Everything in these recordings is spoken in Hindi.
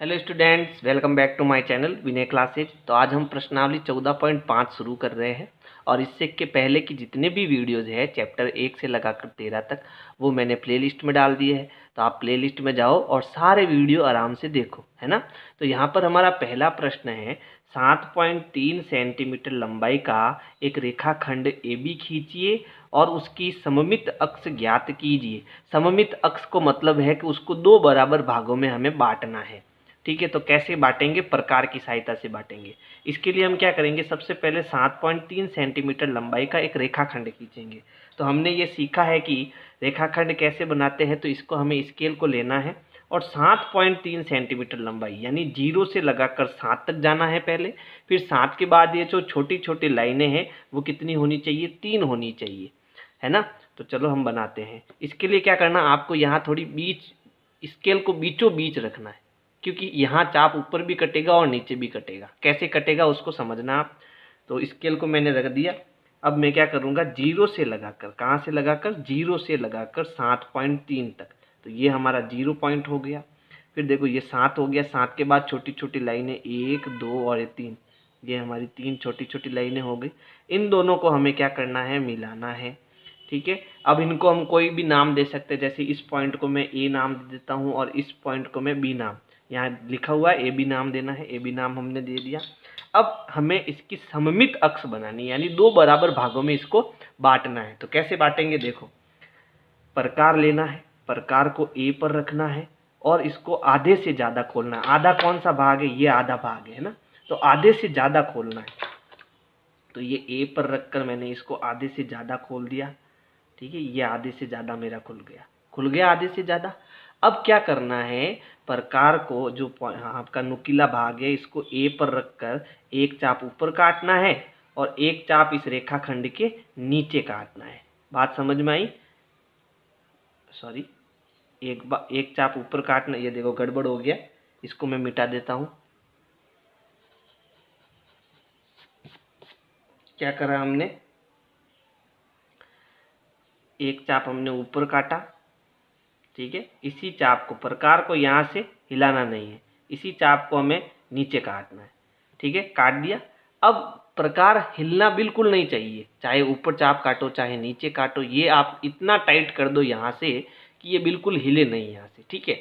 Hello students, welcome back to my channel Vinay classes. तो आज हम प्रश्नावली 14.5 शुरू कर रहे हैं और इससे के पहले की जितने भी वीडियोस है चैप्टर 1 से लगाकर 13 तक वो मैंने प्लेलिस्ट में डाल दिए है। तो आप प्लेलिस्ट में जाओ और सारे वीडियो आराम से देखो, है ना। तो यहाँ पर हमारा पहला प्रश्न है, 7.3 सेंटीमीटर लंबाई का एक रेखाखंड AB खींचिए और उसकी सममित अक्ष ज्ञात कीजिए। सममित अक्ष को मतलब है कि उसको दो बराबर भागों में हमें बांटना है। ठीक है, तो कैसे बांटेंगे? प्रकार की सहायता से बांटेंगे। इसके लिए हम क्या करेंगे, सबसे पहले 7.3 सेंटीमीटर लंबाई का एक रेखाखंड खींचेंगे। तो हमने ये सीखा है कि रेखाखंड कैसे बनाते हैं। तो इसको हमें स्केल को लेना है और 7.3 सेंटीमीटर लंबाई यानी 0 से लगाकर 7 तक जाना है पहले। फिर 7 के बाद ये जो छोटी छोटी लाइनें हैं वो कितनी होनी चाहिए? 3 होनी चाहिए, है ना। तो चलो हम बनाते हैं। इसके लिए क्या करना, आपको यहाँ थोड़ी बीच स्केल को बीचों बीच रखना है, क्योंकि यहाँ चाप ऊपर भी कटेगा और नीचे भी कटेगा। कैसे कटेगा उसको समझना आप। तो स्केल को मैंने रख दिया। अब मैं क्या करूँगा, 0 से लगाकर, कहाँ से लगाकर? 0 से लगाकर 7.3 तक। तो ये हमारा 0 पॉइंट हो गया। फिर देखो ये 7 हो गया। 7 के बाद छोटी छोटी लाइनें 1 2 और 3, ये हमारी 3 छोटी छोटी लाइनें हो गई। इन दोनों को हमें क्या करना है? मिलाना है। ठीक है, अब इनको हम कोई भी नाम दे सकते हैं। जैसे इस पॉइंट को मैं ए नाम दे देता हूँ और इस पॉइंट को मैं बी नाम, यहाँ लिखा हुआ है ए बी नाम देना है, ए बी नाम हमने दे दिया। अब हमें इसकी सममित अक्ष बनानी, यानी दो बराबर भागों में इसको बांटना है। तो कैसे बांटेंगे? देखो, प्रकार लेना है, प्रकार को ए पर रखना है और इसको आधे से ज्यादा खोलना है। आधा कौन सा भाग है? ये आधा भाग है ना। तो आधे से ज्यादा खोलना है। तो ये ए पर रखकर मैंने इसको आधे से ज्यादा खोल दिया। ठीक है, ये आधे से ज्यादा मेरा खुल गया आधे से ज्यादा। अब क्या करना है, प्रकार को जो आपका नुकीला भाग है इसको ए पर रखकर एक चाप ऊपर काटना है और एक चाप इस रेखाखंड के नीचे काटना है। बात समझ में आई? सॉरी, एक चाप ऊपर काटना। ये देखो गड़बड़ हो गया, इसको मैं मिटा देता हूं। क्या करा हमने, एक चाप हमने ऊपर काटा। ठीक है, इसी चाप को, प्रकार को यहाँ से हिलाना नहीं है, इसी चाप को हमें नीचे काटना है। ठीक है, काट दिया। अब प्रकार हिलना बिल्कुल नहीं चाहिए, चाहे ऊपर चाप काटो चाहे नीचे काटो। ये आप इतना टाइट कर दो यहाँ से कि ये बिल्कुल हिले नहीं यहाँ से। ठीक है,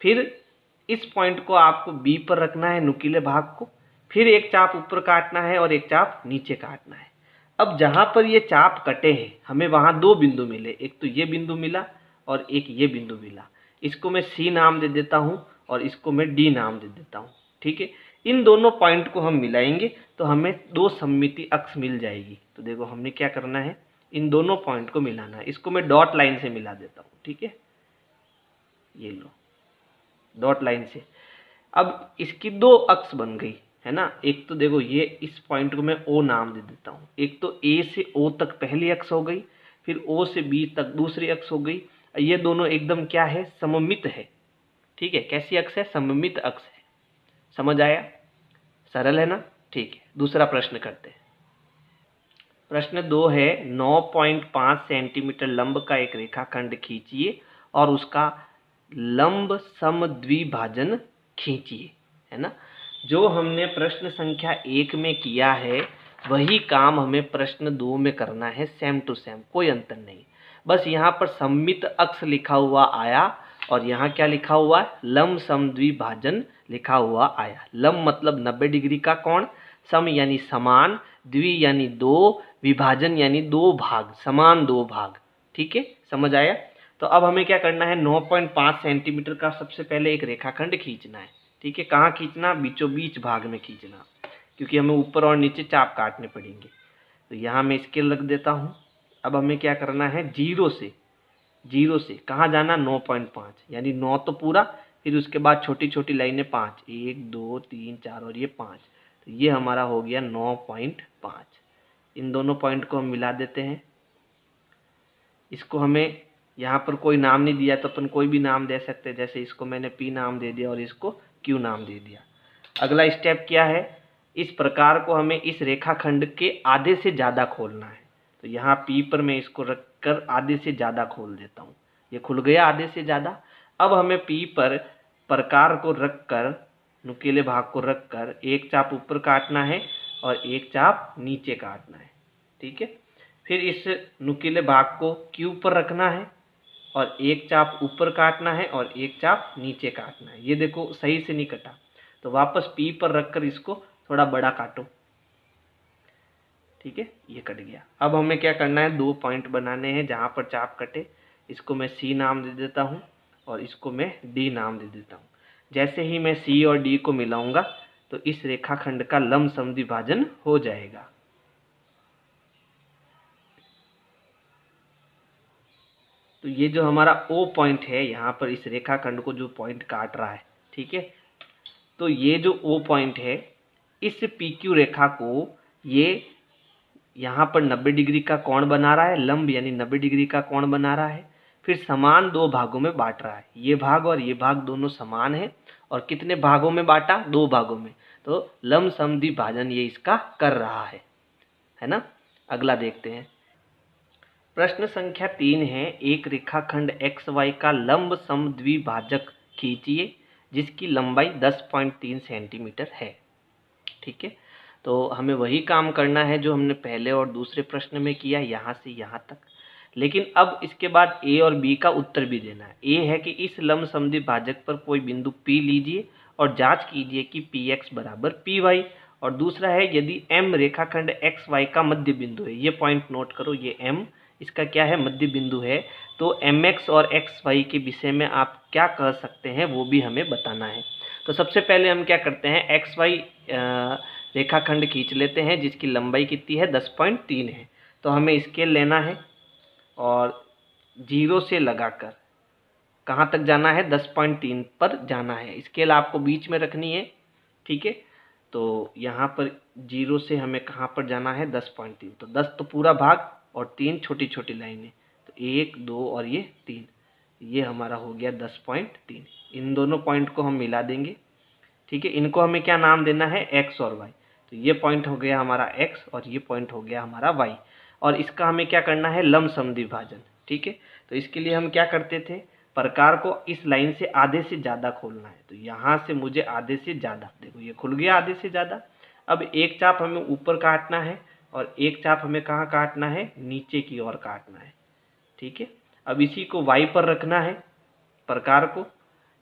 फिर इस पॉइंट को आपको बी पर रखना है, नुकीले भाग को। फिर एक चाप ऊपर काटना है और एक चाप नीचे काटना है। अब जहाँ पर ये चाप कटे हैं हमें वहाँ दो बिंदु मिले, एक तो ये बिंदु मिला और एक ये बिंदु मिला। इसको मैं सी नाम दे देता हूँ और इसको मैं डी नाम दे देता हूँ। ठीक है, इन दोनों पॉइंट को हम मिलाएंगे तो हमें दो सममिति अक्ष मिल जाएगी। तो देखो हमने क्या करना है, इन दोनों पॉइंट को मिलाना है। इसको मैं डॉट लाइन से मिला देता हूँ। ठीक है, ये लो डॉट लाइन से। अब इसकी दो अक्ष बन गई, है ना। एक तो देखो ये, इस पॉइंट को मैं ओ नाम दे देता हूँ। एक तो ए से ओ तक पहली अक्ष हो गई, फिर ओ से बी तक दूसरी अक्ष हो गई। ये दोनों एकदम क्या है? सममित है। ठीक है, कैसी अक्ष है? सममित अक्ष है। समझ आया? सरल है ना। ठीक है, दूसरा प्रश्न करते हैं। प्रश्न 2 है, 9.5 सेंटीमीटर लंब का एक रेखाखंड खींचिए और उसका लंब सम द्विभाजन खींचिए, है ना। जो हमने प्रश्न संख्या 1 में किया है वही काम हमें प्रश्न 2 में करना है, सेम टू सेम, कोई अंतर नहीं। बस यहाँ पर सममित अक्ष लिखा हुआ आया और यहाँ क्या लिखा हुआ है? लंब सम द्विभाजन लिखा हुआ आया। लंब मतलब 90 डिग्री का कोण, सम यानी समान, द्वि यानी दो, विभाजन यानी दो भाग, समान दो भाग। ठीक है, समझ आया? तो अब हमें क्या करना है, 9.5 सेंटीमीटर का सबसे पहले एक रेखाखंड खींचना है। ठीक है, कहाँ खींचना? बीचों बीच भाग में खींचना, क्योंकि हमें ऊपर और नीचे चाप काटने पड़ेंगे। तो यहाँ मैं स्केल रख देता हूँ। अब हमें क्या करना है, जीरो से कहाँ जाना? 9.5, यानी 9 तो पूरा, फिर उसके बाद छोटी छोटी लाइनें 5, 1 2 3 4 और ये 5। तो ये हमारा हो गया 9.5। इन दोनों पॉइंट को हम मिला देते हैं। इसको हमें यहाँ पर कोई नाम नहीं दिया तो अपन कोई भी नाम दे सकते हैं। जैसे इसको मैंने P नाम दे दिया और इसको Q नाम दे दिया। अगला स्टेप क्या है, इस प्रकार को हमें इस रेखाखंड के आधे से ज़्यादा खोलना है। तो यहाँ P पर मैं इसको रखकर आधे से ज़्यादा खोल देता हूँ। ये खुल गया आधे से ज़्यादा। अब हमें P पर प्रकार को रखकर नुकीले भाग को रखकर एक चाप ऊपर काटना है और एक चाप नीचे काटना है। ठीक है, फिर इस नुकीले भाग को Q पर रखना है और एक चाप ऊपर काटना है और एक चाप नीचे काटना है। ये देखो सही से नहीं कटा, तो वापस P पर रखकर इसको थोड़ा बड़ा काटो। ठीक है, ये कट गया। अब हमें क्या करना है, 2 पॉइंट बनाने हैं जहाँ पर चाप कटे। इसको मैं C नाम दे देता हूँ और इसको मैं D नाम दे देता हूँ। जैसे ही मैं C और D को मिलाऊंगा तो इस रेखाखंड का लंब समद्विभाजन हो जाएगा। तो ये जो हमारा O पॉइंट है, यहाँ पर इस रेखाखंड को जो पॉइंट काट रहा है, ठीक है, तो ये जो O पॉइंट है, इस PQ रेखा को ये यहाँ पर 90 डिग्री का कोण बना रहा है, लंब यानी 90 डिग्री का कोण बना रहा है। फिर समान 2 भागों में बांट रहा है, ये भाग और ये भाग दोनों समान है। और कितने भागों में बांटा, 2 भागों में। तो लंब समद्विभाजन ये इसका कर रहा है ना। अगला देखते हैं, प्रश्न संख्या 3 है, एक रेखाखंड XY का लंब समद्विभाजक खींचिए जिसकी लंबाई 10.3 सेंटीमीटर है। ठीक है, तो हमें वही काम करना है जो हमने पहले और दूसरे प्रश्न में किया, यहाँ से यहाँ तक। लेकिन अब इसके बाद A और B का उत्तर भी देना है। A है कि इस लंब समद्विभाजक पर कोई बिंदु P लीजिए और जांच कीजिए कि PX बराबर PY। और दूसरा है, यदि M रेखाखंड XY का मध्य बिंदु है, ये पॉइंट नोट करो, ये M इसका क्या है, मध्य बिंदु है, तो MX और XY के विषय में आप क्या कह सकते हैं वो भी हमें बताना है। तो सबसे पहले हम क्या करते हैं, XY रेखाखंड खींच लेते हैं जिसकी लंबाई कितनी है, 10.3 है। तो हमें स्केल लेना है और 0 से लगाकर कहाँ तक जाना है, 10.3 पर जाना है। स्केल आपको बीच में रखनी है। ठीक है, तो यहाँ पर 0 से हमें कहाँ पर जाना है, 10.3। तो 10 तो पूरा भाग और 3 छोटी छोटी लाइनें, तो 1 2 और ये 3, ये हमारा हो गया 10.3। इन दोनों पॉइंट को हम मिला देंगे। ठीक है, इनको हमें क्या नाम देना है, x और y। तो ये पॉइंट हो गया हमारा x और ये पॉइंट हो गया हमारा y। और इसका हमें क्या करना है, लंब समद्विभाजन। ठीक है, तो इसके लिए हम क्या करते थे, प्रकार को इस लाइन से आधे से ज़्यादा खोलना है। तो यहाँ से मुझे आधे से ज़्यादा, देखो ये खुल गया आधे से ज़्यादा। अब एक चाप हमें ऊपर काटना है और एक चाप हमें कहाँ काटना है, नीचे की ओर काटना है। ठीक है, अब इसी को y पर रखना है, प्रकार को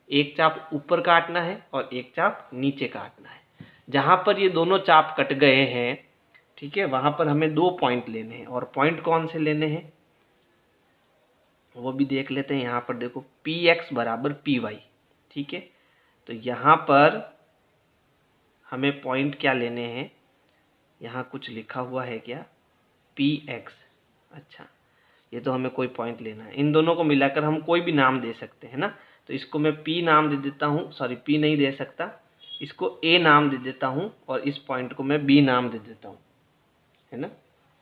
एक चाप ऊपर काटना है और एक चाप नीचे काटना है। जहाँ पर ये दोनों चाप कट गए हैं, ठीक है, वहाँ पर हमें 2 पॉइंट लेने हैं। और पॉइंट कौन से लेने हैं वो भी देख लेते हैं। यहाँ पर देखो PX बराबर PY। ठीक है, तो यहाँ पर हमें पॉइंट क्या लेने हैं, यहाँ कुछ लिखा हुआ है क्या, PX। अच्छा, ये तो हमें कोई पॉइंट लेना है। इन दोनों को मिलाकर हम कोई भी नाम दे सकते हैं ना। तो इसको मैं P नाम दे देता हूँ, सॉरी P नहीं दे सकता, इसको A नाम दे देता हूँ और इस पॉइंट को मैं B नाम दे देता हूँ, है ना।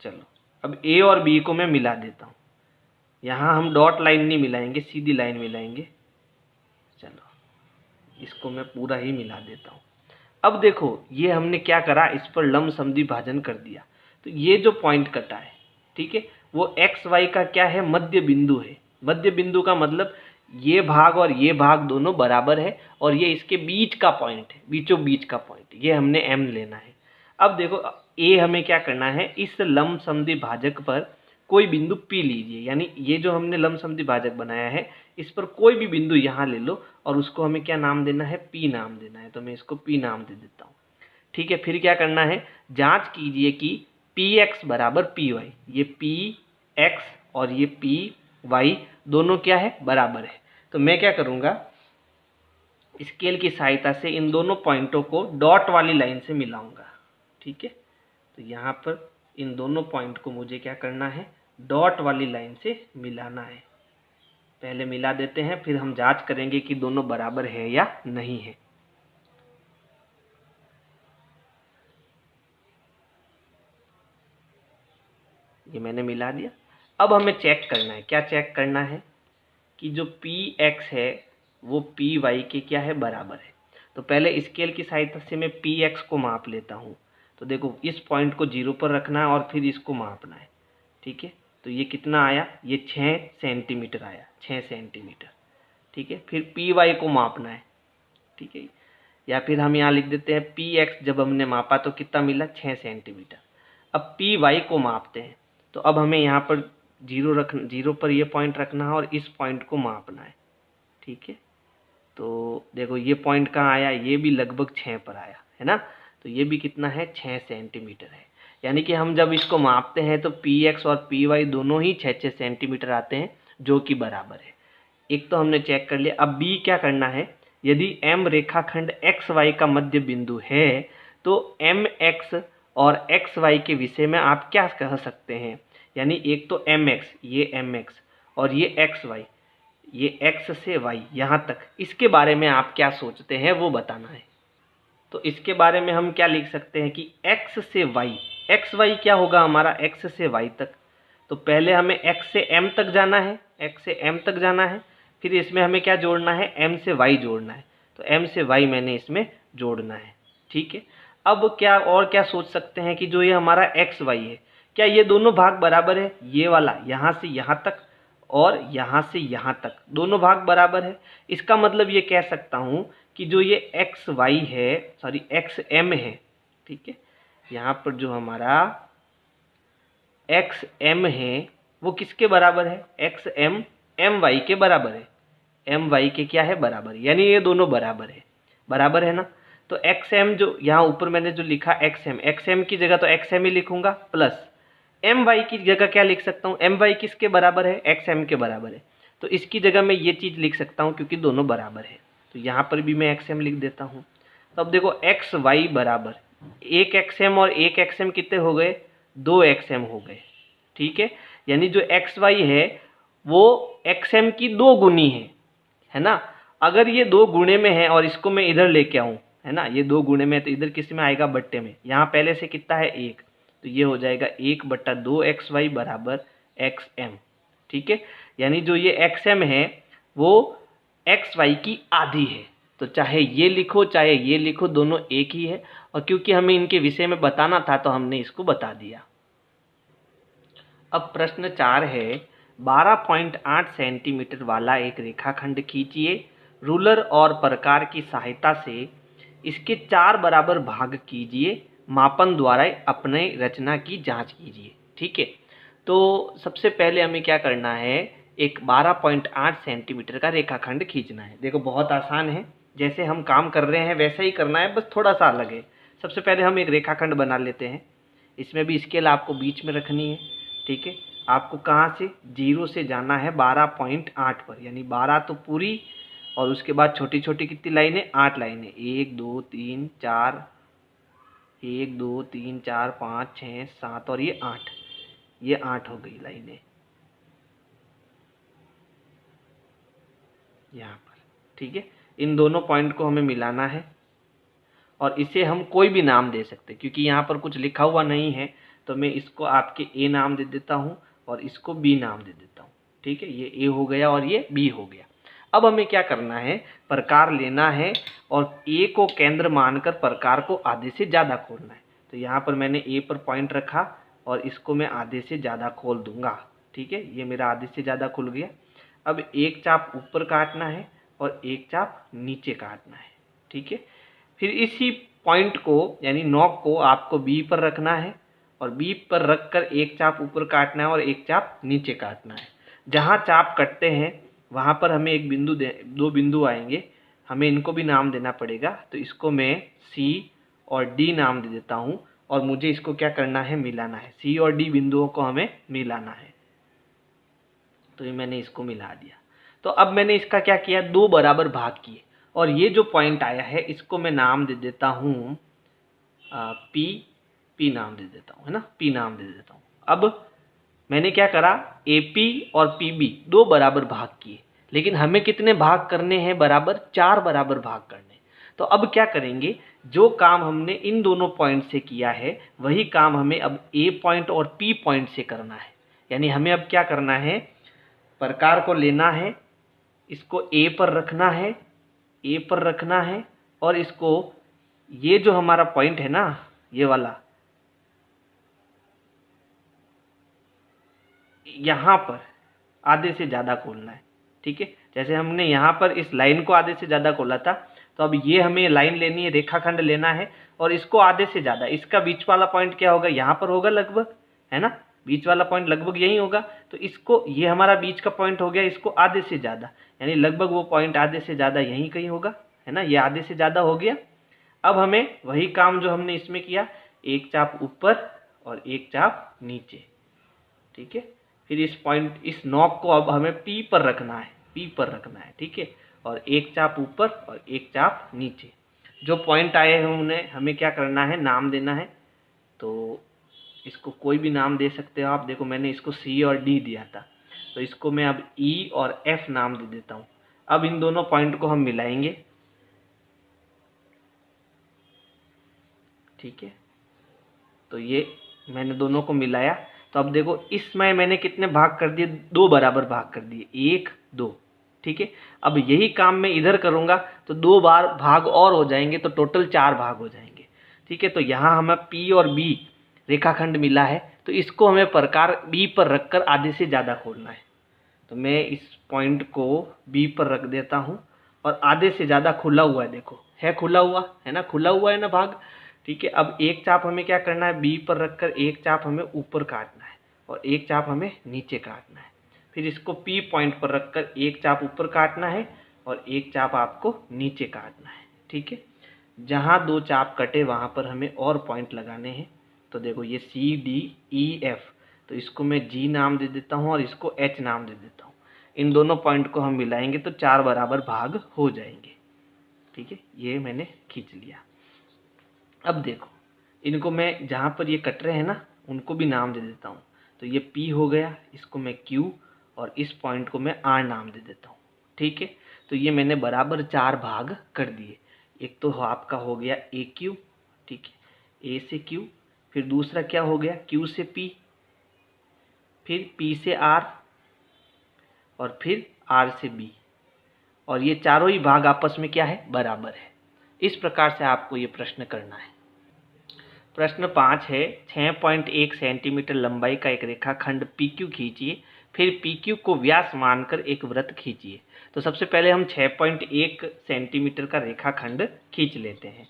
चलो, अब A और B को मैं मिला देता हूँ। यहाँ हम डॉट लाइन नहीं मिलाएंगे, सीधी लाइन मिलाएंगे। चलो, इसको मैं पूरा ही मिला देता हूँ। अब देखो ये हमने क्या करा, इस पर लंब समद्विभाजन कर दिया। तो ये जो पॉइंट कटा है, ठीक है, वो XY का क्या है, मध्य बिंदु है। मध्य बिंदु का मतलब ये भाग और ये भाग दोनों बराबर है और ये इसके बीच का पॉइंट है, बीचों बीच का पॉइंट, ये हमने M लेना है। अब देखो A हमें क्या करना है, इस लंब समद्विभाजक पर कोई बिंदु P लीजिए, यानी ये जो हमने लंब समद्विभाजक बनाया है इस पर कोई भी बिंदु यहाँ ले लो और उसको हमें क्या नाम देना है, P नाम देना है। तो मैं इसको P नाम दे देता हूँ। ठीक है, फिर क्या करना है, जांच कीजिए कि PX बराबर PY। ये PX और ये PY दोनों क्या है, बराबर है। तो मैं क्या करूँगा, स्केल की सहायता से इन दोनों पॉइंटों को डॉट वाली लाइन से मिलाऊंगा। ठीक है, तो यहाँ पर इन दोनों पॉइंट को मुझे क्या करना है, डॉट वाली लाइन से मिलाना है। पहले मिला देते हैं, फिर हम जांच करेंगे कि दोनों बराबर है या नहीं है। ये मैंने मिला दिया। अब हमें चेक करना है, क्या चेक करना है कि जो PX है वो PY के क्या है, बराबर है। तो पहले स्केल की सहायता से मैं PX को माप लेता हूँ। तो देखो इस पॉइंट को 0 पर रखना है और फिर इसको मापना है। ठीक है, तो ये कितना आया, ये 6 सेंटीमीटर आया, 6 सेंटीमीटर। ठीक है, फिर PY को मापना है। ठीक है, या फिर हम यहाँ लिख देते हैं पी एक्स जब हमने मापा तो कितना मिला 6 सेंटीमीटर। अब पी वाई को मापते हैं, तो अब हमें यहाँ पर जीरो पर ये पॉइंट रखना है और इस पॉइंट को मापना है। ठीक है, तो देखो ये पॉइंट कहाँ आया, ये भी लगभग 6 पर आया है ना, तो ये भी कितना है 6 सेंटीमीटर है। यानी कि हम जब इसको मापते हैं तो पी एक्स और पी वाई दोनों ही 6-6 सेंटीमीटर आते हैं, जो कि बराबर है। एक तो हमने चेक कर लिया। अब बी क्या करना है, यदि एम रेखाखंड एक्स वाई का मध्य बिंदु है तो एम एक्स और एक्स वाई के विषय में आप क्या कह सकते हैं, यानी एक तो एम एक्स, ये एम एक्स और ये एक्स वाई, ये एक्स से वाई यहाँ तक, इसके बारे में आप क्या सोचते हैं वो बताना है। तो इसके बारे में हम क्या लिख सकते हैं कि एक्स से वाई, एक्स वाई क्या होगा हमारा एक्स से वाई तक, तो पहले हमें एक्स से एम तक जाना है, एक्स से एम तक जाना है, फिर इसमें हमें क्या जोड़ना है, एम से वाई जोड़ना है, तो एम से वाई मैंने इसमें जोड़ना है। ठीक है, अब क्या और क्या सोच सकते हैं कि जो ये हमारा एक्स वाई है, क्या ये दोनों भाग बराबर है, ये वाला यहाँ से यहाँ तक और यहाँ से यहाँ तक दोनों भाग बराबर है। इसका मतलब ये कह सकता हूँ कि जो ये एक्स वाई है, सॉरी एक्स एम है, ठीक है, यहाँ पर जो हमारा एक्स एम है वो किसके बराबर है, एक्स एम एम वाई के बराबर है, एम वाई के क्या है बराबर, यानी ये दोनों बराबर है ना। तो एक्स एम जो यहाँ ऊपर मैंने जो लिखा एक्स एम की जगह तो एक्स एम ही लिखूंगा, प्लस एम वाई की जगह क्या लिख सकता हूँ, एम वाई किसके बराबर है, एक्स एम के बराबर है, तो इसकी जगह मैं ये चीज़ लिख सकता हूँ क्योंकि दोनों बराबर है, तो यहाँ पर भी मैं एक्स एम लिख देता हूँ। तो अब देखो एक्स वाई बराबर एक एक्स एम और एक एक्स एम कितने हो गए, 2 एक्स एम हो गए। ठीक है, यानी जो एक्स वाई है वो एक्स एम की 2 गुनी है ना। अगर ये 2 गुणे में है और इसको मैं इधर लेके आऊँ, है ना, ये 2 गुणे में है तो इधर किस में आएगा, बट्टे में, यहाँ पहले से कितना है 1, तो ये हो जाएगा 1/2 एक्स वाई बराबर एक्स एम। ठीक है, यानी जो ये एक्स एम है वो एक्स वाई की आधी है, तो चाहे ये लिखो चाहे ये लिखो दोनों एक ही है, और क्योंकि हमें इनके विषय में बताना था तो हमने इसको बता दिया। अब प्रश्न 4 है, 12.8 सेंटीमीटर वाला एक रेखाखंड खींचिए, रूलर और प्रकार की सहायता से इसके 4 बराबर भाग कीजिए, मापन द्वारा अपने रचना की जांच कीजिए। ठीक है, तो सबसे पहले हमें क्या करना है, एक 12.8 सेंटीमीटर का रेखाखंड खींचना है। देखो बहुत आसान है, जैसे हम काम कर रहे हैं वैसा ही करना है, बस थोड़ा सा अलग है। सबसे पहले हम एक रेखाखंड बना लेते हैं, इसमें भी स्केल आपको बीच में रखनी है। ठीक है, आपको कहाँ से, 0 से जाना है 12.8 पर, यानी 12 तो पूरी और उसके बाद छोटी छोटी कितनी लाइनें, 8 लाइनें, 1 2 3 4, 1 2 3 4 5 6 7 और ये 8, ये 8 हो गई लाइनें यहाँ पर। ठीक है, इन दोनों पॉइंट को हमें मिलाना है और इसे हम कोई भी नाम दे सकते हैं, क्योंकि यहाँ पर कुछ लिखा हुआ नहीं है तो मैं इसको आपके ए नाम दे देता हूँ और इसको बी नाम दे देता हूँ। ठीक है, ये ए हो गया और ये बी हो गया। अब हमें क्या करना है, प्रकार लेना है और ए को केंद्र मानकर प्रकार को आधे से ज़्यादा खोलना है। तो यहाँ पर मैंने ए पर पॉइंट रखा और इसको मैं आधे से ज़्यादा खोल दूंगा। ठीक है, ये मेरा आधे से ज़्यादा खुल गया। अब एक चाप ऊपर काटना है और एक चाप नीचे काटना है। ठीक है, फिर इसी पॉइंट को यानी नॉक को आपको बी पर रखना है और बी पर रखकर एक चाप ऊपर काटना है और एक चाप नीचे काटना है। जहाँ चाप कटते हैं वहाँ पर हमें एक बिंदु 2 बिंदु आएंगे, हमें इनको भी नाम देना पड़ेगा, तो इसको मैं सी और डी नाम दे देता हूँ और मुझे इसको क्या करना है, मिलाना है। सी और डी बिंदुओं को हमें मिलाना है, तो ये मैंने इसको मिला दिया। तो अब मैंने इसका क्या किया, 2 बराबर भाग किए और ये जो पॉइंट आया है इसको मैं नाम दे देता हूँ पी नाम दे देता हूँ, है ना, पी नाम दे देता हूँ। अब मैंने क्या करा, एपी और पीबी 2 बराबर भाग किए, लेकिन हमें कितने भाग करने हैं, बराबर 4 बराबर भाग करने। तो अब क्या करेंगे, जो काम हमने इन दोनों पॉइंट से किया है वही काम हमें अब ए पॉइंट और पी पॉइंट से करना है। यानी हमें अब क्या करना है, प्रकार को लेना है, इसको ए पर रखना है, ए पर रखना है और इसको ये जो हमारा पॉइंट है ना, ये वाला, यहाँ पर आधे से ज़्यादा खोलना है। ठीक है, जैसे हमने यहाँ पर इस लाइन को आधे से ज़्यादा खोला था तो अब ये हमें लाइन लेनी है, रेखाखंड लेना है, और इसको आधे से ज़्यादा, इसका बीच वाला पॉइंट क्या होगा, यहाँ पर होगा लगभग, है ना, बीच वाला पॉइंट लगभग यही होगा। तो इसको, ये हमारा बीच का पॉइंट हो गया, इसको आधे से ज़्यादा, यानी लगभग वो पॉइंट आधे से ज़्यादा यहीं कहीं होगा, है ना, ये आधे से ज़्यादा हो गया। अब हमें वही काम जो हमने इसमें किया, एक चाप ऊपर और एक चाप नीचे, ठीक है। फिर इस पॉइंट, इस नॉक को अब हमें पी पर रखना है, पी पर रखना है, ठीक है, और एक चाप ऊपर और एक चाप नीचे। जो पॉइंट आए हैं उन्हें हमें क्या करना है, नाम देना है। तो इसको कोई भी नाम दे सकते हो आप, देखो मैंने इसको सी और डी दिया था, तो इसको मैं अब ई और एफ नाम दे देता हूँ। अब इन दोनों पॉइंट को हम मिलाएंगे, ठीक है। तो ये मैंने दोनों को मिलाया, तो अब देखो इसमें मैंने कितने भाग कर दिए, 2 बराबर भाग कर दिए, 1 2, ठीक है। अब यही काम मैं इधर करूँगा तो 2 बार भाग और हो जाएंगे, तो टोटल 4 भाग हो जाएंगे, ठीक है। तो यहाँ हमें पी और बी रेखाखंड मिला है, तो इसको हमें प्रकार बी पर रखकर आधे से ज़्यादा खोलना है। तो मैं इस पॉइंट को बी पर रख देता हूँ, और आधे से ज़्यादा खुला हुआ है, देखो है खुला हुआ, है ना, खुला हुआ है ना भाग, ठीक है। अब एक चाप हमें क्या करना है, बी पर रखकर एक चाप हमें ऊपर काटना है और एक चाप हमें नीचे काटना है। फिर इसको पी पॉइंट पर रखकर एक चाप ऊपर काटना है और एक चाप आपको नीचे काटना है, ठीक है। जहाँ 2 चाप कटे वहाँ पर हमें और पॉइंट लगाने हैं। तो देखो ये सी डी ई एफ, तो इसको मैं जी नाम दे देता हूँ और इसको एच नाम दे देता हूँ। इन दोनों पॉइंट को हम मिलाएंगे तो 4 बराबर भाग हो जाएंगे, ठीक है। ये मैंने खींच लिया। अब देखो इनको मैं, जहाँ पर ये कट रहे हैं ना, उनको भी नाम दे देता हूँ। तो ये P हो गया, इसको मैं Q, और इस पॉइंट को मैं R नाम दे देता हूँ, ठीक है। तो ये मैंने बराबर 4 भाग कर दिए। एक तो आपका हो गया AQ, ठीक है, A से Q, फिर दूसरा क्या हो गया, Q से P, फिर P से R, और फिर R से B, और ये चारों ही भाग आपस में क्या है, बराबर है। इस प्रकार से आपको ये प्रश्न करना है। प्रश्न 5 है, 6.1 सेंटीमीटर लंबाई का एक रेखाखंड PQ खींचिए, फिर PQ को व्यास मानकर एक वृत्त खींचिए। तो सबसे पहले हम 6.1 सेंटीमीटर का रेखाखंड खींच लेते हैं।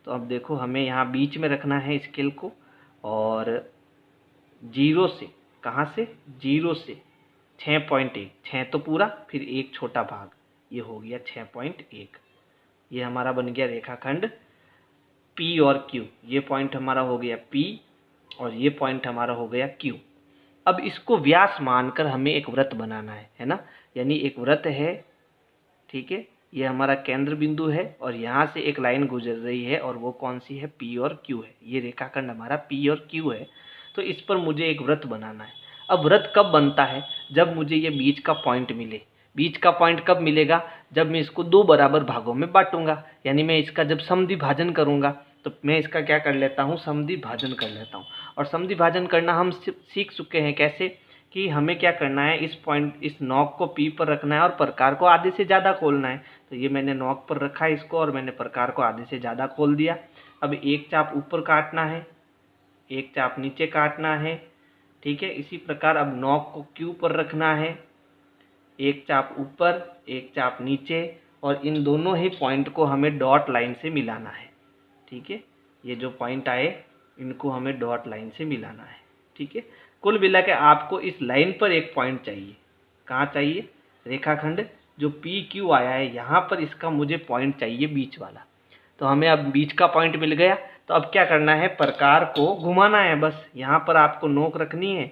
तो अब देखो हमें यहाँ बीच में रखना है स्केल को, और 0 से, कहाँ से, 0 से 6.1, 6 तो पूरा, फिर एक छोटा भाग, ये हो गया 6.1। ये हमारा बन गया रेखाखंड P और Q। ये पॉइंट हमारा हो गया P और ये पॉइंट हमारा हो गया Q। अब इसको व्यास मानकर हमें एक वृत्त बनाना है ना, यानी एक वृत्त है, ठीक है। ये हमारा केंद्र बिंदु है और यहाँ से एक लाइन गुजर रही है, और वो कौन सी है, P और Q है। ये रेखाखंड हमारा P और Q है। तो इस पर मुझे एक वृत्त बनाना है। अब वृत्त कब बनता है, जब मुझे ये बीच का पॉइंट मिले। बीच का पॉइंट कब मिलेगा, जब मैं इसको 2 बराबर भागों में बांटूंगा, यानी मैं इसका जब समद्वि भाजन करूंगा, तो मैं इसका क्या कर लेता हूँ, समद्वि भाजन कर लेता हूँ। और समद्वि भाजन करना हम सीख चुके हैं, कैसे कि हमें क्या करना है, इस पॉइंट, इस नॉक को P पर रखना है और प्रकार को आधे से ज़्यादा खोलना है। तो ये मैंने नॉक पर रखा है इसको, और मैंने प्रकार को आधे से ज़्यादा खोल दिया। अब एक चाप ऊपर काटना है, एक चाप नीचे काटना है, ठीक है। इसी प्रकार अब नॉक को Q पर रखना है, एक चाप ऊपर एक चाप नीचे, और इन दोनों ही पॉइंट को हमें डॉट लाइन से मिलाना है, ठीक है। ये जो पॉइंट आए इनको हमें डॉट लाइन से मिलाना है, ठीक है। कुल मिला के आपको इस लाइन पर एक पॉइंट चाहिए। कहाँ चाहिए, रेखाखंड जो पी क्यू आया है यहाँ पर, इसका मुझे पॉइंट चाहिए बीच वाला। तो हमें अब बीच का पॉइंट मिल गया। तो अब क्या करना है, प्रकार को घुमाना है, बस यहाँ पर आपको नोक रखनी है,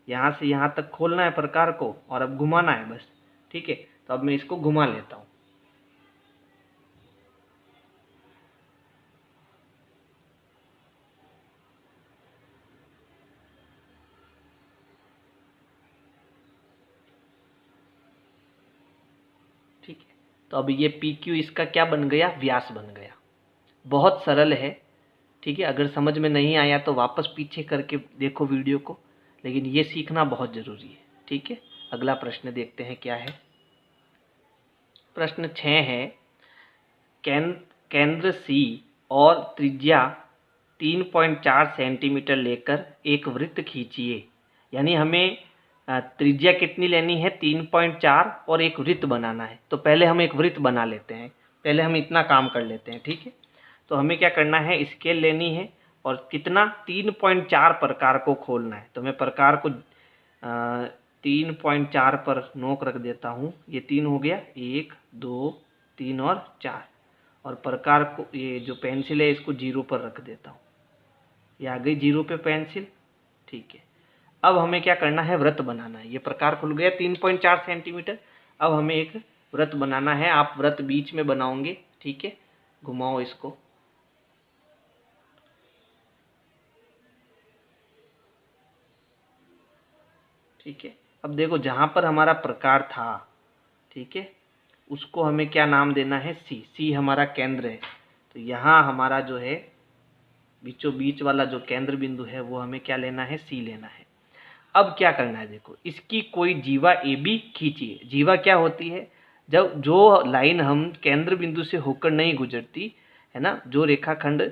यहाँ से यहाँ तक खोलना है प्रकार को, और अब घुमाना है बस, ठीक है। तो अब मैं इसको घुमा लेता हूँ। ठीक है, तो अब ये पी क्यू इसका क्या बन गया, व्यास बन गया। बहुत सरल है, ठीक है। अगर समझ में नहीं आया तो वापस पीछे करके देखो वीडियो को, लेकिन ये सीखना बहुत ज़रूरी है, ठीक है। अगला प्रश्न देखते हैं क्या है। प्रश्न 6 है, केंद्र सी और त्रिज्या 3.4 सेंटीमीटर लेकर एक वृत्त खींचिए। यानी हमें त्रिज्या कितनी लेनी है, 3.4, और एक वृत्त बनाना है। तो पहले हम एक वृत्त बना लेते हैं। पहले हम इतना काम कर लेते हैं, ठीक है। तो हमें क्या करना है, स्केल लेनी है और कितना 3.4 प्रकार को खोलना है। तो मैं प्रकार को 3.4 पर नोक रख देता हूँ। ये 3 हो गया, 1 2 3 और 4। और प्रकार को, ये जो पेंसिल है इसको 0 पर रख देता हूँ। ये आ गई 0 पे पेंसिल, ठीक है। अब हमें क्या करना है, वृत्त बनाना है। ये प्रकार खुल गया 3.4 सेंटीमीटर। अब हमें एक वृत्त बनाना है। आप वृत्त बीच में बनाओगे, ठीक है। घुमाओ इसको, ठीक है। अब देखो जहां पर हमारा प्रकार था, ठीक है, उसको हमें क्या नाम देना है, सी। सी हमारा केंद्र है। तो यहाँ हमारा जो है बीचों बीच वाला जो केंद्र बिंदु है वो हमें क्या लेना है, सी लेना है। अब क्या करना है, देखो इसकी कोई जीवा ए बी खींचिए। जीवा क्या होती है, जब जो लाइन हम केंद्र बिंदु से होकर नहीं गुजरती है ना, जो रेखाखंड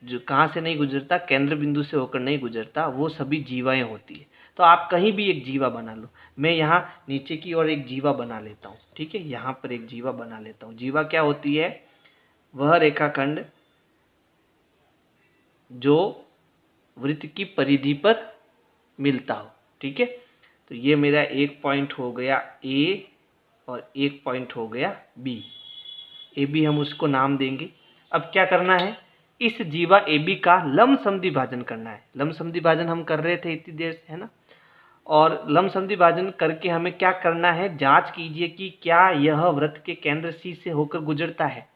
जो कहाँ से नहीं गुजरता, केंद्र बिंदु से होकर नहीं गुजरता, वो सभी जीवाएं होती है। तो आप कहीं भी एक जीवा बना लो। मैं यहाँ नीचे की ओर एक जीवा बना लेता हूँ, ठीक है। यहाँ पर एक जीवा बना लेता हूँ। जीवा क्या होती है, वह रेखाखंड जो वृत्त की परिधि पर मिलता हो, ठीक है। तो ये मेरा एक पॉइंट हो गया ए और एक पॉइंट हो गया बी। ए बी हम उसको नाम देंगे। अब क्या करना है, इस जीवा ए बी का लंब समद्वि भाजन करना है। लंब समद्वि भाजन हम कर रहे थे इतनी देर से, है ना। और लंब समद्वि भाजन करके हमें क्या करना है, जांच कीजिए कि क्या यह वृत्त के केंद्र सी से होकर गुजरता है,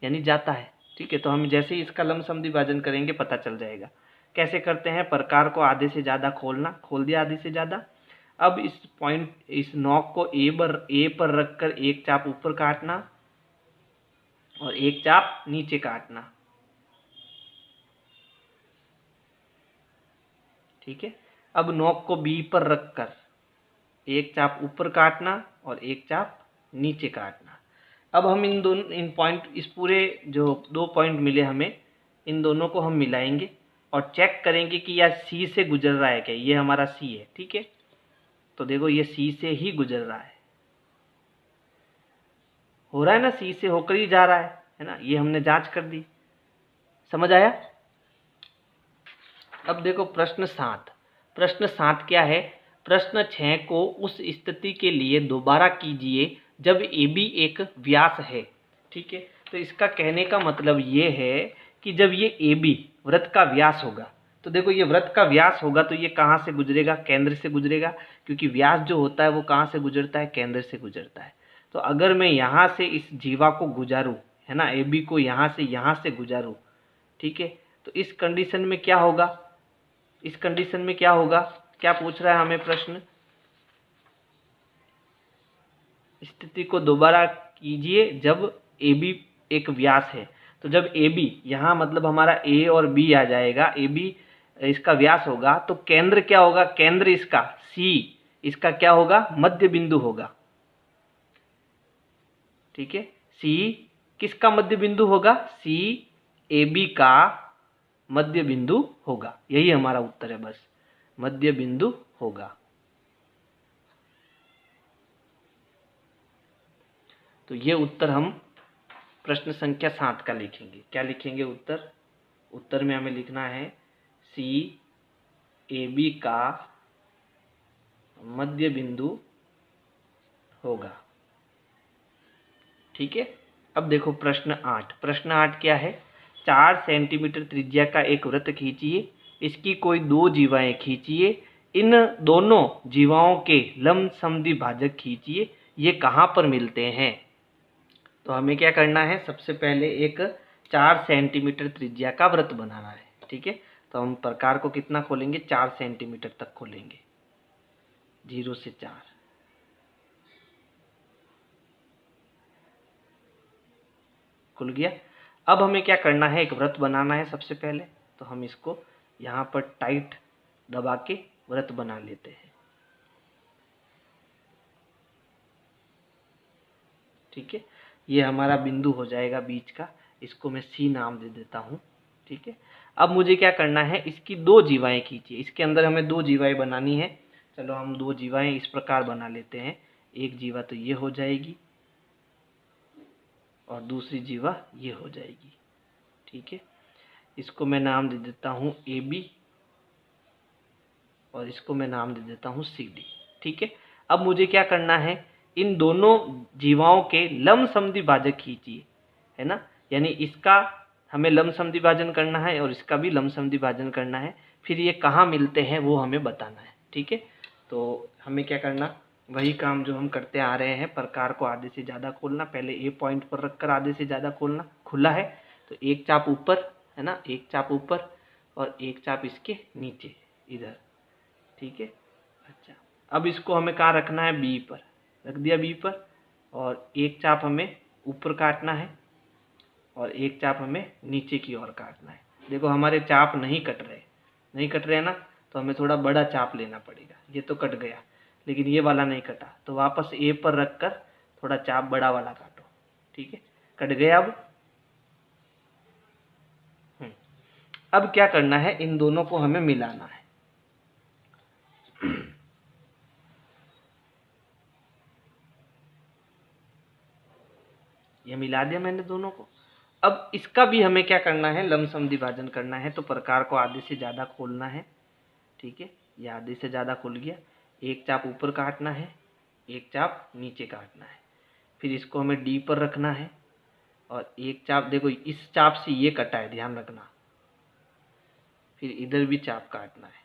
यानी जाता है, ठीक है। तो हम जैसे ही इसका लंब समद्वि भाजन करेंगे पता चल जाएगा। कैसे करते हैं, प्रकार को आधे से ज़्यादा खोलना, खोल दिया आधे से ज़्यादा। अब इस पॉइंट, इस नॉक को ए पर रखकर एक चाप ऊपर काटना और एक चाप नीचे काटना, ठीक है। अब नॉक को बी पर रखकर एक चाप ऊपर काटना और एक चाप नीचे काटना। अब हम इन पॉइंट, इस पूरे जो 2 पॉइंट मिले हमें, इन दोनों को हम मिलाएंगे और चेक करेंगे कि यह सी से गुजर रहा है क्या। ये हमारा सी है, ठीक है। तो देखो ये सी से ही गुजर रहा हो रहा है ना, सी से होकर ही जा रहा है ना। ये हमने जांच कर दी, समझ आया। अब देखो प्रश्न 7। प्रश्न 7 क्या है, प्रश्न 6 को उस स्थिति के लिए दोबारा कीजिए जब ए बी एक व्यास है, ठीक है। तो इसका कहने का मतलब ये है कि जब ये ए बी वृत्त का व्यास होगा, तो देखो ये वृत्त का व्यास होगा तो ये कहाँ से गुजरेगा, केंद्र से गुजरेगा। क्योंकि व्यास जो होता है वो कहाँ से गुजरता है, केंद्र से गुजरता है। तो अगर मैं यहाँ से इस जीवा को गुजारूँ, है ना, ए बी को यहाँ से गुजारूँ, ठीक है। तो इस कंडीशन में क्या होगा, इस कंडीशन में क्या होगा, क्या पूछ रहा है हमें प्रश्न, स्थिति को दोबारा कीजिए जब ए बी एक व्यास है। तो जब ए बी, यहाँ मतलब हमारा ए और बी आ जाएगा, ए बी इसका व्यास होगा, तो केंद्र क्या होगा, केंद्र इसका सी, इसका क्या होगा, मध्य बिंदु होगा, ठीक है। सी किसका मध्य बिंदु होगा, सी ए बी का मध्य बिंदु होगा। यही हमारा उत्तर है, बस मध्य बिंदु होगा। तो ये उत्तर हम प्रश्न संख्या 7 का लिखेंगे। क्या लिखेंगे उत्तर, उत्तर में हमें लिखना है सी ए बी का मध्य बिंदु होगा, ठीक है। अब देखो प्रश्न 8। प्रश्न 8 क्या है, 4 सेंटीमीटर त्रिज्या का एक वृत्त खींचिए, इसकी कोई 2 जीवाएं खींचिए, इन दोनों जीवाओं के लंब समद्वि भाजक खींचिए, ये कहाँ पर मिलते हैं। तो हमें क्या करना है, सबसे पहले एक 4 सेंटीमीटर त्रिज्या का वृत्त बनाना है, ठीक है। तो हम प्रकार को कितना खोलेंगे, 4 सेंटीमीटर तक खोलेंगे, 0 से 4। खुल गया। अब हमें क्या करना है, एक वृत्त बनाना है सबसे पहले। तो हम इसको यहाँ पर टाइट दबा के वृत्त बना लेते हैं, ठीक है। ये हमारा बिंदु हो जाएगा बीच का, इसको मैं सी नाम दे देता हूँ, ठीक है। अब मुझे क्या करना है, इसकी 2 जीवाएं खींचिए। इसके अंदर हमें 2 जीवाएं बनानी है। चलो हम 2 जीवाएं इस प्रकार बना लेते हैं। एक जीवा तो ये हो जाएगी और दूसरी जीवा ये हो जाएगी। ठीक है, इसको मैं नाम दे देता हूँ AB और इसको मैं नाम दे देता हूँ CD। ठीक है, अब मुझे क्या करना है, इन दोनों जीवाओं के लम्ब-समद्वि भाजक खींचिए, है ना, यानी इसका हमें लम्ब-समद्वि भाजन करना है और इसका भी लम्ब-समद्वि भाजन करना है। फिर ये कहाँ मिलते हैं वो हमें बताना है। ठीक है, तो हमें क्या करना, वही काम जो हम करते आ रहे हैं, प्रकार को आधे से ज़्यादा खोलना, पहले A पॉइंट पर रखकर आधे से ज़्यादा खोलना, खुला है तो एक चाप ऊपर, है ना, एक चाप ऊपर और एक चाप इसके नीचे इधर। ठीक है, अच्छा, अब इसको हमें कहाँ रखना है, B पर रख दिया, B पर, और एक चाप हमें ऊपर काटना है और एक चाप हमें नीचे की ओर काटना है। देखो हमारे चाप नहीं कट रहे हैं ना, तो हमें थोड़ा बड़ा चाप लेना पड़ेगा। ये तो कट गया लेकिन ये वाला नहीं कटा, तो वापस A पर रखकर थोड़ा चाप बड़ा वाला काटो। ठीक है, कट गया। अब क्या करना है, इन दोनों को हमें मिलाना है। ये मिला दिया मैंने दोनों को। अब इसका भी हमें क्या करना है, लम्ब-समद्वि भाजन करना है, तो प्रकार को आधे से ज़्यादा खोलना है। ठीक है, ये आधे से ज़्यादा खुल गया, एक चाप ऊपर काटना है, एक चाप नीचे काटना है। फिर इसको हमें D पर रखना है और एक चाप, देखो इस चाप से ये कटा है, ध्यान रखना, फिर इधर भी चाप काटना है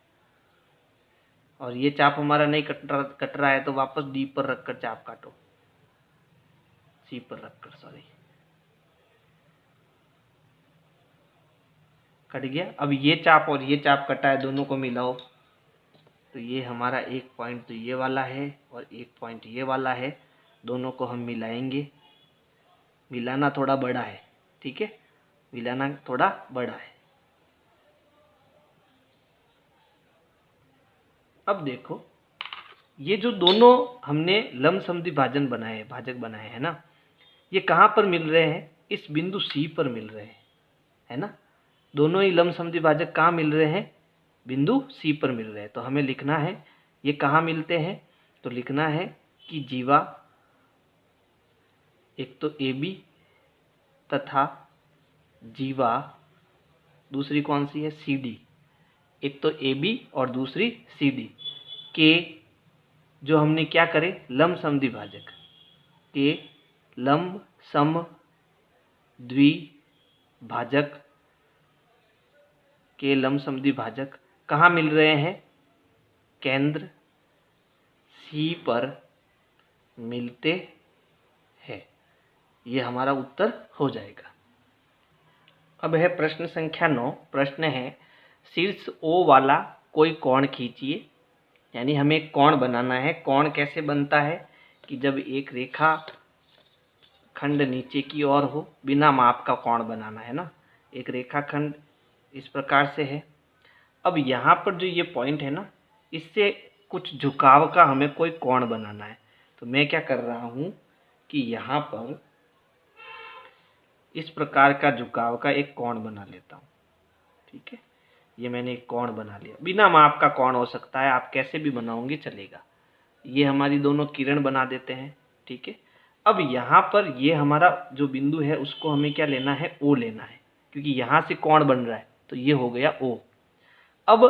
और ये चाप हमारा नहीं कट रहा है तो वापस D पर रखकर चाप काटो, C पर रखकर, सॉरी, कट गया। अब ये चाप और ये चाप कटा है, दोनों को मिलाओ तो ये हमारा एक पॉइंट तो ये वाला है और एक पॉइंट ये वाला है, दोनों को हम मिलाएंगे। मिलाना थोड़ा बड़ा है, ठीक है, मिलाना थोड़ा बड़ा है। अब देखो ये जो दोनों हमने लम्ब-समद्वि भाजक बनाए हैं ना, ये कहाँ पर मिल रहे हैं, इस बिंदु C पर मिल रहे हैं, है ना। दोनों ही लम्ब-समद्वि भाजक कहाँ मिल रहे हैं, बिंदु C पर मिल रहे हैं। तो हमें लिखना है ये कहाँ मिलते हैं, तो लिखना है कि जीवा एक तो AB तथा जीवा दूसरी कौन सी है, CD। एक तो AB और दूसरी CD के जो हमने क्या करे, लम्ब-समद्वि भाजक के लम्ब-समद्वि भाजक के लम्ब-समद्वि भाजक कहाँ मिल रहे हैं, केंद्र C पर मिलते हैं। ये हमारा उत्तर हो जाएगा। अब है प्रश्न संख्या 9। प्रश्न है शीर्ष O वाला कोई कोण खींचिए, यानी हमें एक कोण बनाना है। कोण कैसे बनता है कि जब एक रेखा खंड नीचे की ओर हो, बिना माप का कोण बनाना है ना। एक रेखाखंड इस प्रकार से है। अब यहाँ पर जो ये पॉइंट है ना, इससे कुछ झुकाव का हमें कोई कोण बनाना है। तो मैं क्या कर रहा हूँ कि यहाँ पर इस प्रकार का झुकाव का एक कोण बना लेता हूँ। ठीक है, ये मैंने एक कोण बना लिया, बिना माप का कोण हो सकता है, आप कैसे भी बनाओगे चलेगा। ये हमारी दोनों किरण बना देते हैं। ठीक है, अब यहाँ पर ये हमारा जो बिंदु है उसको हमें क्या लेना है, O लेना है, क्योंकि यहाँ से कोण बन रहा है तो ये हो गया O। अब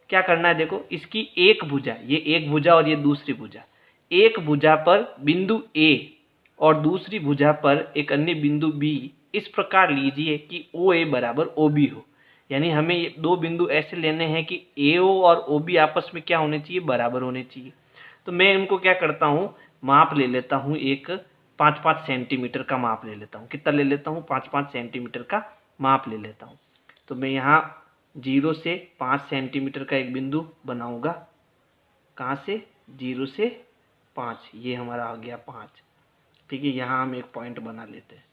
क्या करना है, देखो इसकी एक भुजा, ये एक भुजा और ये दूसरी भुजा, एक भुजा पर बिंदु A और दूसरी भुजा पर एक अन्य बिंदु B इस प्रकार लीजिए कि OA बराबर OB हो। यानी हमें ये दो बिंदु ऐसे लेने हैं कि AO और OB आपस में क्या होने चाहिए, बराबर होने चाहिए। तो मैं इनको क्या करता हूँ, माप ले लेता हूँ, एक 5-5 सेंटीमीटर का माप ले लेता हूँ। कितना ले लेता हूँ, 5-5 सेंटीमीटर का माप ले लेता हूँ। तो मैं यहाँ 0 से 5 सेंटीमीटर का एक बिंदु बनाऊंगा। कहाँ से, 0 से 5, ये हमारा आ गया 5। ठीक है, यहाँ हम एक पॉइंट बना लेते हैं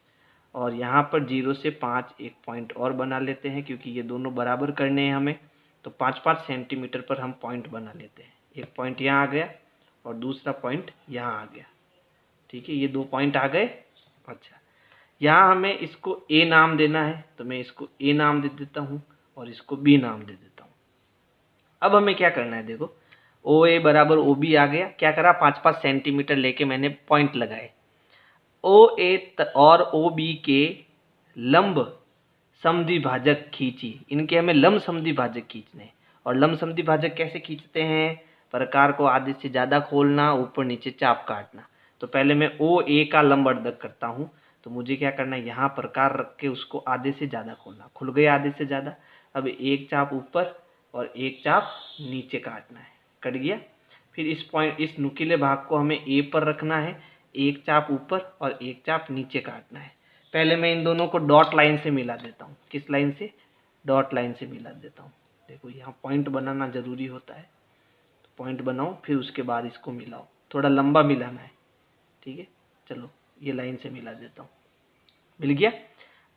और यहाँ पर 0 से 5 एक पॉइंट और बना लेते हैं, क्योंकि ये दोनों बराबर करने हैं हमें। तो 5-5 सेंटीमीटर पर हम पॉइंट बना लेते हैं। एक पॉइंट यहाँ आ गया और दूसरा पॉइंट यहाँ आ गया। ठीक है, ये दो पॉइंट आ गए। अच्छा, यहाँ हमें इसको A नाम देना है, तो मैं इसको A नाम दे देता हूँ और इसको B नाम दे देता हूँ। अब हमें क्या करना है, देखो OA बराबर OB आ गया। क्या करा, 5-5 सेंटीमीटर लेके मैंने पॉइंट लगाए। OA और OB के लंब समद्विभाजक खींची। इनके हमें लंब समद्विभाजक खींचने हैं। और लंब समद्विभाजक कैसे खींचते हैं? प्रकार को आधे से ज़्यादा खोलना, ऊपर नीचे चाप काटना। तो पहले मैं OA का लंब अर्धक करता हूँ। तो मुझे क्या करना है, यहाँ प्रकार रख के उसको आधे से ज़्यादा खोलना। खुल गया आधे से ज़्यादा। अब एक चाप ऊपर और एक चाप नीचे काटना है। कट गया। फिर इस नुकीले भाग को हमें A पर रखना है। एक चाप ऊपर और एक चाप नीचे काटना है। पहले मैं इन दोनों को डॉट लाइन से मिला देता हूँ। किस लाइन से? डॉट लाइन से मिला देता हूँ। देखो यहाँ पॉइंट बनाना ज़रूरी होता है। तो पॉइंट बनाओ, फिर उसके बाद इसको मिलाओ। थोड़ा लंबा मिलाना है, ठीक है। चलो ये लाइन से मिला देता हूँ। मिल गया।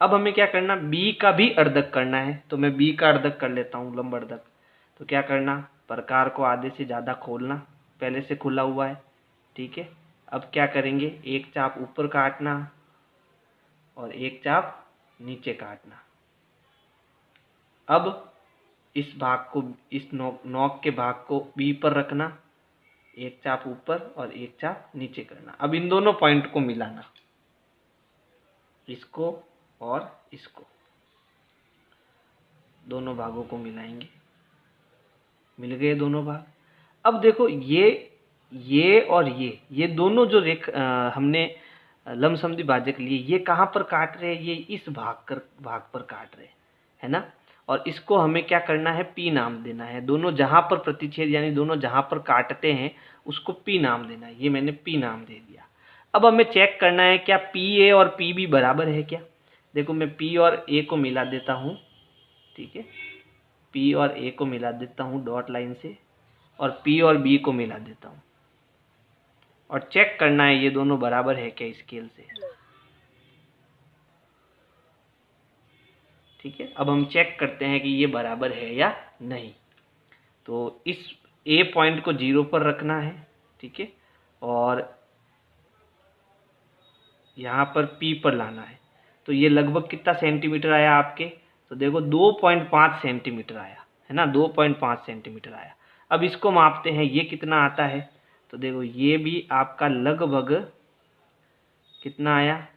अब हमें क्या करना, बी का भी अर्धक करना है। तो मैं बी का अर्धक कर लेता हूँ, लंब अर्धक। तो क्या करना, प्रकार को आधे से ज़्यादा खोलना, पहले से खुला हुआ है, ठीक है। अब क्या करेंगे, एक चाप ऊपर काटना और एक चाप नीचे काटना। अब इस भाग को, इस नोक के भाग को बी पर रखना, एक चाप ऊपर और एक चाप नीचे करना। अब इन दोनों पॉइंट को मिलाना, इसको और इसको, दोनों भागों को मिलाएंगे। मिल गए दोनों भाग। अब देखो ये और ये दोनों जो हमने लंब समद्विभाजक लिए, ये कहाँ पर काट रहे हैं, ये इस भाग पर काट रहे हैं, है ना। और इसको हमें क्या करना है, P नाम देना है। दोनों जहाँ पर प्रतिच्छेद यानी दोनों जहाँ पर काटते हैं उसको P नाम देना है। ये मैंने P नाम दे दिया। अब हमें चेक करना है क्या PA और PB बराबर है क्या। देखो मैं P और A को मिला देता हूँ, ठीक है। P और A को मिला देता हूँ डॉट लाइन से, और P और B को मिला देता हूँ, और चेक करना है ये दोनों बराबर है क्या स्केल से, ठीक है। अब हम चेक करते हैं कि ये बराबर है या नहीं। तो इस A पॉइंट को 0 पर रखना है, ठीक है, और यहाँ पर P पर लाना है। तो ये लगभग कितना सेंटीमीटर आया आपके, तो देखो 2.5 सेंटीमीटर आया, है ना, 2.5 सेंटीमीटर आया। अब इसको मापते हैं, ये कितना आता है। तो देखो ये भी आपका लगभग कितना आया,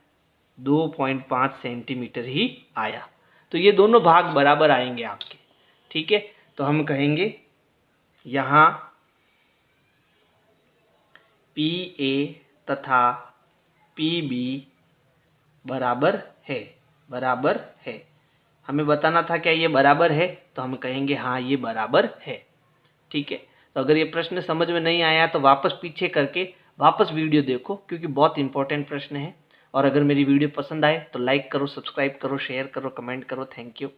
2.5 सेंटीमीटर ही आया। तो ये दोनों भाग बराबर आएंगे आपके, ठीक है। तो हम कहेंगे यहाँ PA तथा PB बराबर है। हमें बताना था क्या ये बराबर है, तो हम कहेंगे हाँ ये बराबर है, ठीक है। तो अगर ये प्रश्न समझ में नहीं आया तो वापस पीछे करके वापस वीडियो देखो, क्योंकि बहुत इंपॉर्टेंट प्रश्न है। और अगर मेरी वीडियो पसंद आए तो लाइक करो, सब्सक्राइब करो, शेयर करो, कमेंट करो। Thank you.